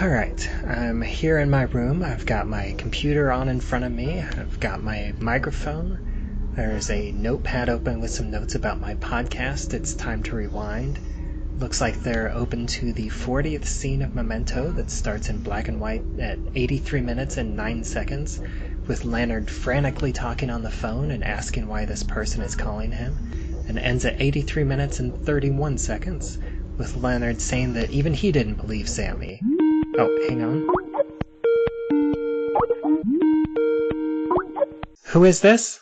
All right, I'm here in my room. I've got my computer on in front of me. I've got my microphone. There's a notepad open with some notes about my podcast. It's time to rewind. Looks like they're open to the 40th scene of Memento that starts in black and white at 83 minutes and 9 seconds, with Leonard frantically talking on the phone and asking why this person is calling him, and ends at 83 minutes and 31 seconds, with Leonard saying that even he didn't believe Sammy. Oh, hang on. Who is this?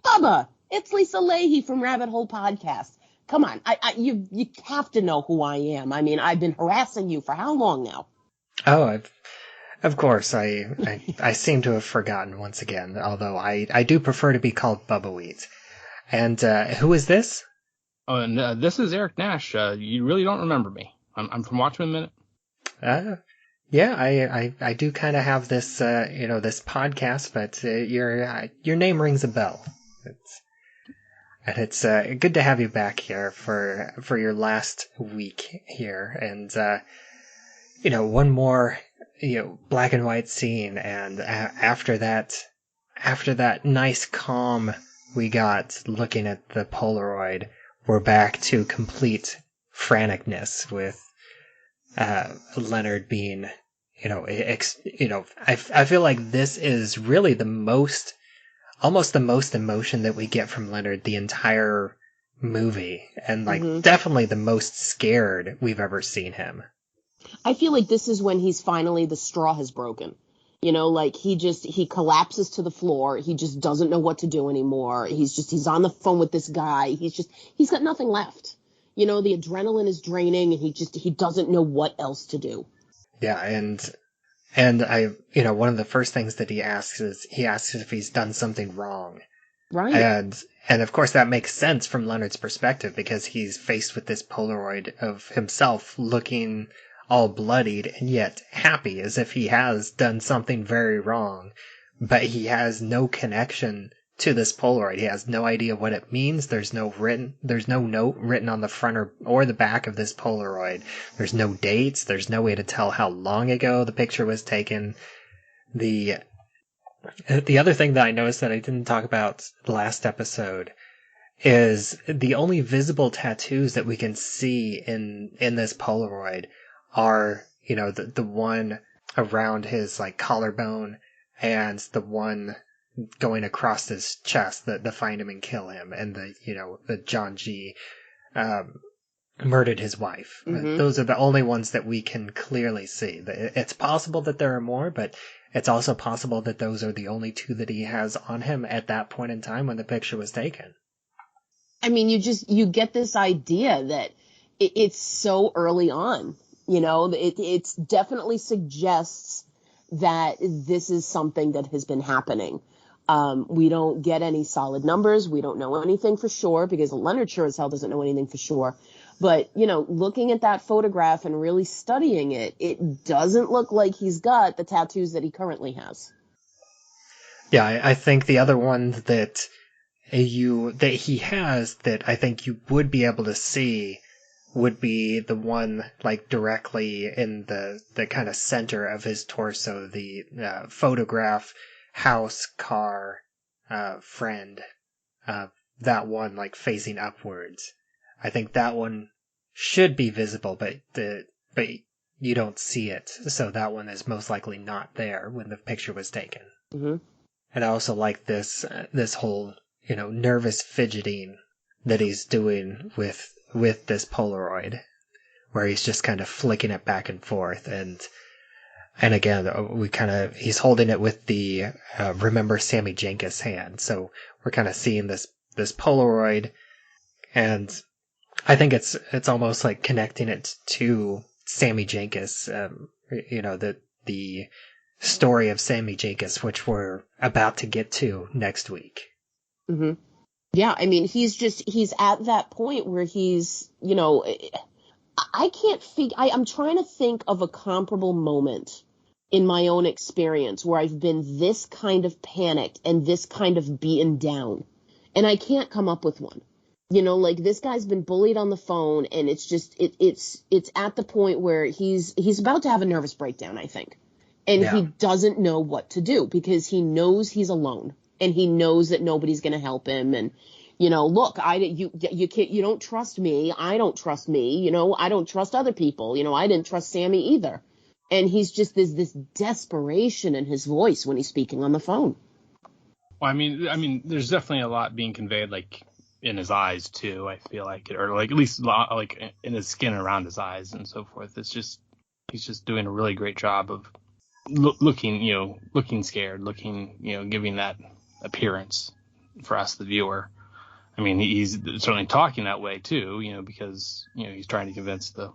Bubba, it's Lisa Leaheey from Rabbit Hole Podcast. Come on, you have to know who I am. I mean, I've been harassing you for how long now? Oh, of course. I seem to have forgotten once again, although I do prefer to be called Bubbawheat. And who is this? Oh, and this is Eric Nash. You really don't remember me. I'm from Watchmen Minute. Yeah, I do kind of have this, this podcast, but your name rings a bell. It's good to have you back here for your last week here, and one more black and white scene, and after that nice calm we got looking at the Polaroid, we're back to complete franticness with Leonard being, I feel like this is really almost the most emotion that we get from Leonard the entire movie, and definitely the most scared we've ever seen him. I feel like this is when the straw has broken. He collapses to the floor. He just doesn't know what to do anymore. He's on the phone with this guy. He's got nothing left. The adrenaline is draining, and he doesn't know what else to do. Yeah, and I, one of the first things that he asks if he's done something wrong. Right. And of course that makes sense from Leonard's perspective, because he's faced with this Polaroid of himself looking all bloodied and yet happy, as if he has done something very wrong, but he has no connection to this Polaroid. He has no idea what it means. There's no note written on the front or the back of this Polaroid. There's no dates. There's no way to tell how long ago the picture was taken. The other thing that I noticed that I didn't talk about last episode is the only visible tattoos that we can see in this Polaroid are, the one around his collarbone and the one going across his chest, the find him and kill him, and the John G. Murdered his wife. Mm-hmm. Those are the only ones that we can clearly see. It's possible that there are more, but it's also possible that those are the only two that he has on him at that point in time when the picture was taken. I mean, you get this idea that it's so early on. It definitely suggests that this is something that has been happening. We don't get any solid numbers. We don't know anything for sure, because Leonard sure as hell doesn't know anything for sure. But, looking at that photograph and really studying it, it doesn't look like he's got the tattoos that he currently has. Yeah, I think the other one that he has that I think you would be able to see would be the one directly in the kind of center of his torso, the photograph, house, car, friend, that one facing upwards. I think that one should be visible, but you don't see it, so that one is most likely not there when the picture was taken. Mm-hmm. And I also like this whole nervous fidgeting that he's doing with this Polaroid, where he's just kind of flicking it back and forth, and again he's holding it with the Remember Sammy Jenkins hand, so we're kind of seeing this Polaroid, and I think it's almost like connecting it to Sammy Jenkins, the story of Sammy Jenkins, which we're about to get to next week. Mm-hmm. Yeah, I mean, he's at that point where he's, I can't I'm trying to think of a comparable moment in my own experience where I've been this kind of panicked and this kind of beaten down. And I can't come up with one. You know, like this guy's been bullied on the phone, and it's just it's at the point where he's about to have a nervous breakdown, I think. And Yeah. he doesn't know what to do because he knows he's alone and he knows that nobody's going to help him. And, you know, look, you don't trust me. I don't trust me. You know, I don't trust other people. You know, I didn't trust Sammy either. And he's just, there's this desperation in his voice when he's speaking on the phone. Well, I mean, there's definitely a lot being conveyed, like in his eyes too. I feel like, or like at least like in his skin around his eyes and so forth. It's just he's just doing a really great job of looking scared, giving that appearance for us, the viewer. I mean, he's certainly talking that way too, because he's trying to convince the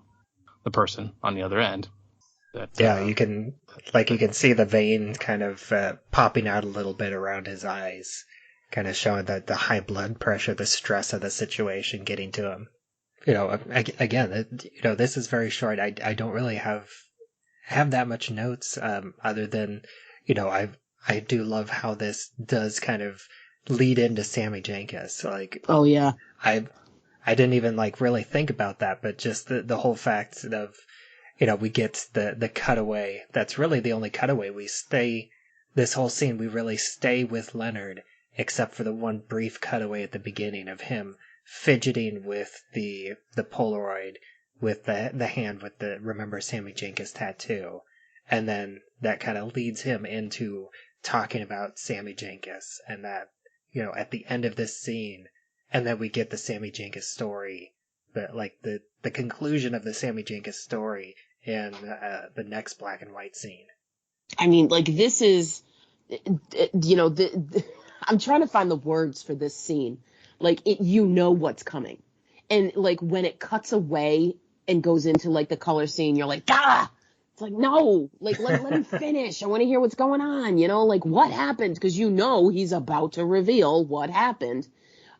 person on the other end. That, you can see the vein kind of popping out a little bit around his eyes, kind of showing that the high blood pressure, the stress of the situation getting to him. Again, this is very short. I don't really have that much notes, other than, I do love how this does kind of lead into Sammy Jenkins. Like, oh yeah, I didn't even really think about that, but just the whole fact of, we get the cutaway. That's really the only cutaway. This whole scene, we really stay with Leonard, except for the one brief cutaway at the beginning of him fidgeting with the Polaroid, with the hand with the Remember Sammy Jenkins tattoo. And then that kind of leads him into talking about Sammy Jenkins, and that, at the end of this scene, and then we get the Sammy Jenkins story, but the conclusion of the Sammy Jenkins story in the next black and white scene. I mean, this is, I'm trying to find the words for this scene. What's coming. And when it cuts away and goes into the color scene, you're like, ah, it's like, no, let him finish. I want to hear what's going on. What happened? Because he's about to reveal what happened.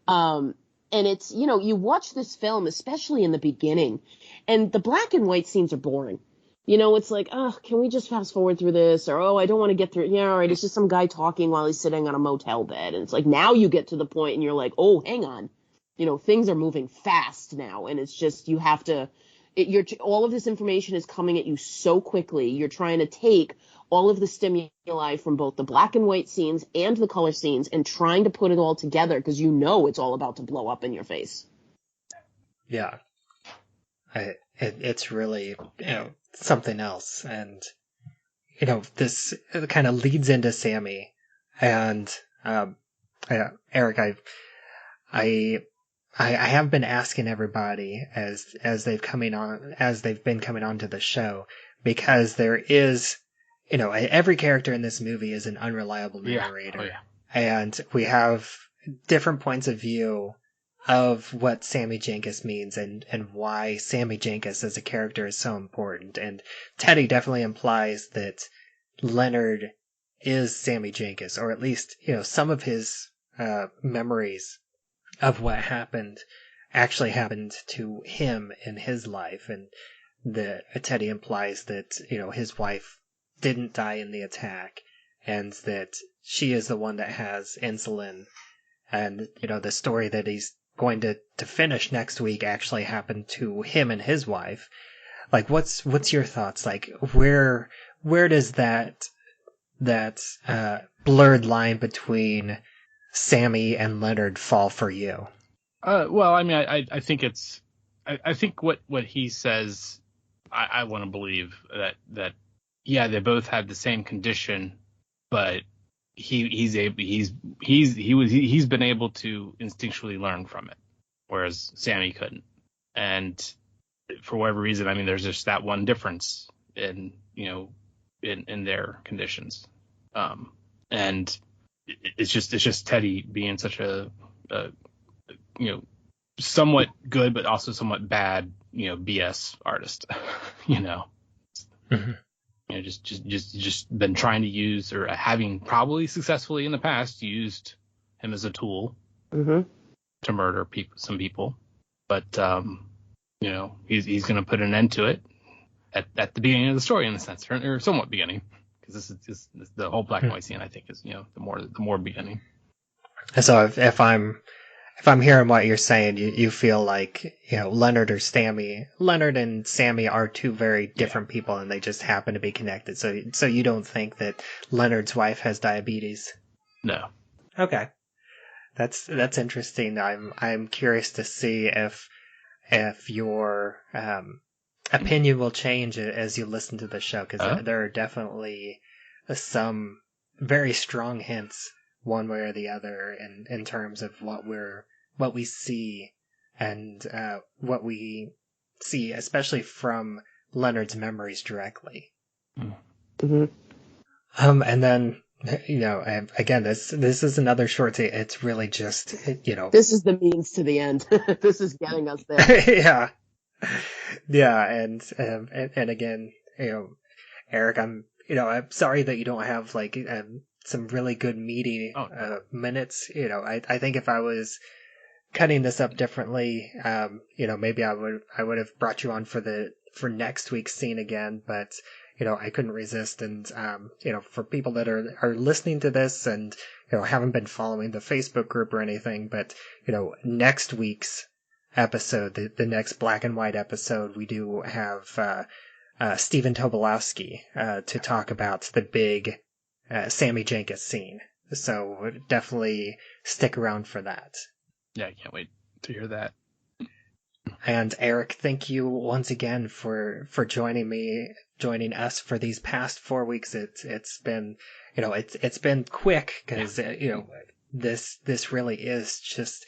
And it's, you watch this film, especially in the beginning, and the black and white scenes are boring. It's like, oh, can we just fast forward through this? Or, oh, I don't want to get through it. Yeah, all right, it's just some guy talking while he's sitting on a motel bed. And it's like, now you get to the point and you're like, oh, hang on. Things are moving fast now. And it's just, you have to, all of this information is coming at you so quickly. You're trying to take all of the stimuli from both the black and white scenes and the color scenes and trying to put it all together because it's all about to blow up in your face. Yeah. It's really, something else. And, this kind of leads into Sammy. And, Eric, I have been asking everybody as they've been coming on to the show, because there is, every character in this movie is an unreliable narrator. Yeah. And we have different points of view of what Sammy Jenkins means and why Sammy Jenkins as a character is so important. And Teddy definitely implies that Leonard is Sammy Jenkins, or at least, some of his memories of what actually happened to him in his life. And Teddy implies that, his wife didn't die in the attack, and that she is the one that has insulin. And, the story that he's going to finish next week actually happened to him and his wife. What's your thoughts? Where does that blurred line between Sammy and Leonard fall for you? Well, I mean, I think I think what he says, I want to believe that yeah, they both had the same condition, but he's been able to instinctually learn from it, whereas Sammy couldn't. And for whatever reason, I mean, there's just that one difference in their conditions. And it's just Teddy being such a somewhat good but also somewhat bad, BS artist, Mm-hmm. Just been trying to use, or having probably successfully in the past used him as a tool mm-hmm. to murder some people. But he's going to put an end to it at the beginning of the story, in a sense, or somewhat beginning, because this is the whole black and white scene, I think, is the more beginning. So if I'm if I'm hearing what you're saying, you feel like, Leonard and Sammy are two very different people, and they just happen to be connected. So you don't think that Leonard's wife has diabetes? No. Okay. That's interesting. I'm curious to see if your opinion will change as you listen to the show, because there are definitely some very strong hints one way or the other in terms of what we see, and what we see especially from Leonard's memories directly. Mm-hmm. And then, again, this is another short scene. It's really just, This is the means to the end. This is getting us there. Yeah, and again, Eric, I'm sorry that you don't have like some really good meaty minutes. I think if I was cutting this up differently, maybe I would have brought you on for next week's scene again, but I couldn't resist. And for people that are listening to this and haven't been following the Facebook group or anything, but next week's episode, the next Black and White episode, we do have Stephen Tobolowsky to talk about the big Sammy Jenkins scene. So definitely stick around for that. Yeah, I can't wait to hear that. And Eric, thank you once again for joining us for these past 4 weeks. It's been it's been quick, because this really is just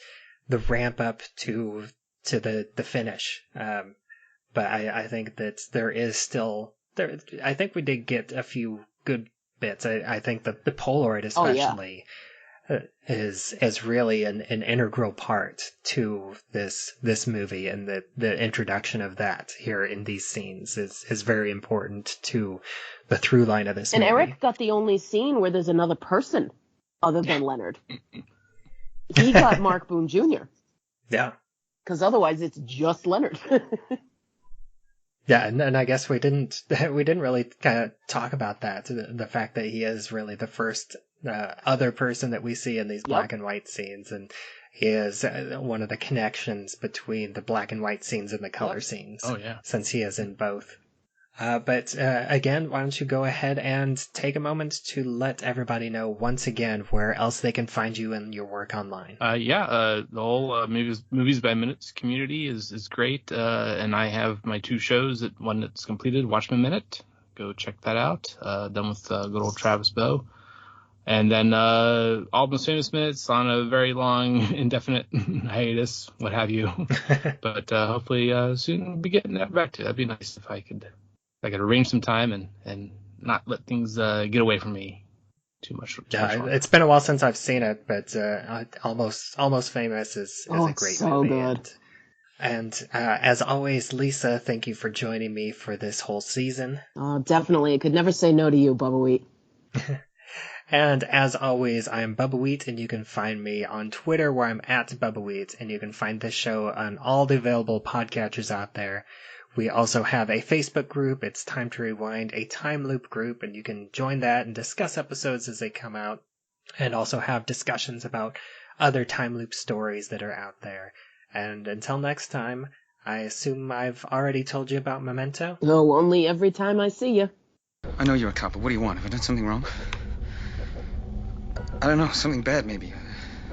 the ramp up to the finish. But I think that there is still there. I think we did get a few good bits. I think the Polaroid especially is really an integral part to this movie, and the introduction of that here in these scenes is very important to the through line of this movie. And Eric got the only scene where there's another person other than Leonard. He got Mark Boone Jr. Yeah. Because otherwise it's just Leonard. Yeah, and I guess we didn't really kind of talk about that, the fact that he is really the first other person that we see in these black and white scenes, and he is one of the connections between the black and white scenes and the color scenes. Oh yeah, since he is in both. But again, why don't you go ahead and take a moment to let everybody know once again where else they can find you and your work online. The whole Movies by Minutes community is great, and I have my 2 shows. One that's completed, Watchmen Minute. Go check that out. Done with good old Travis Bowe. And then Almost Famous Minutes on a very long, indefinite hiatus, what have you. But hopefully soon we'll be getting that back to. That'd be nice if I could arrange some time and not let things get away from me too much. It's been a while since I've seen it, but Almost Famous is a great so movie. Good. And as always, Lisa, thank you for joining me for this whole season. Oh, definitely. I could never say no to you, Bubbawheat. And as always, I am Bubbawheat, and you can find me on Twitter where I'm at Bubbawheat, and you can find this show on all the available podcatchers out there. We also have a Facebook group. It's Time to Rewind, a time loop group, and you can join that and discuss episodes as they come out, and also have discussions about other time loop stories that are out there. And until next time, I assume I've already told you about Memento? No, only every time I see you. I know you're a cop, but what do you want? Have I done something wrong? I don't know, something bad maybe.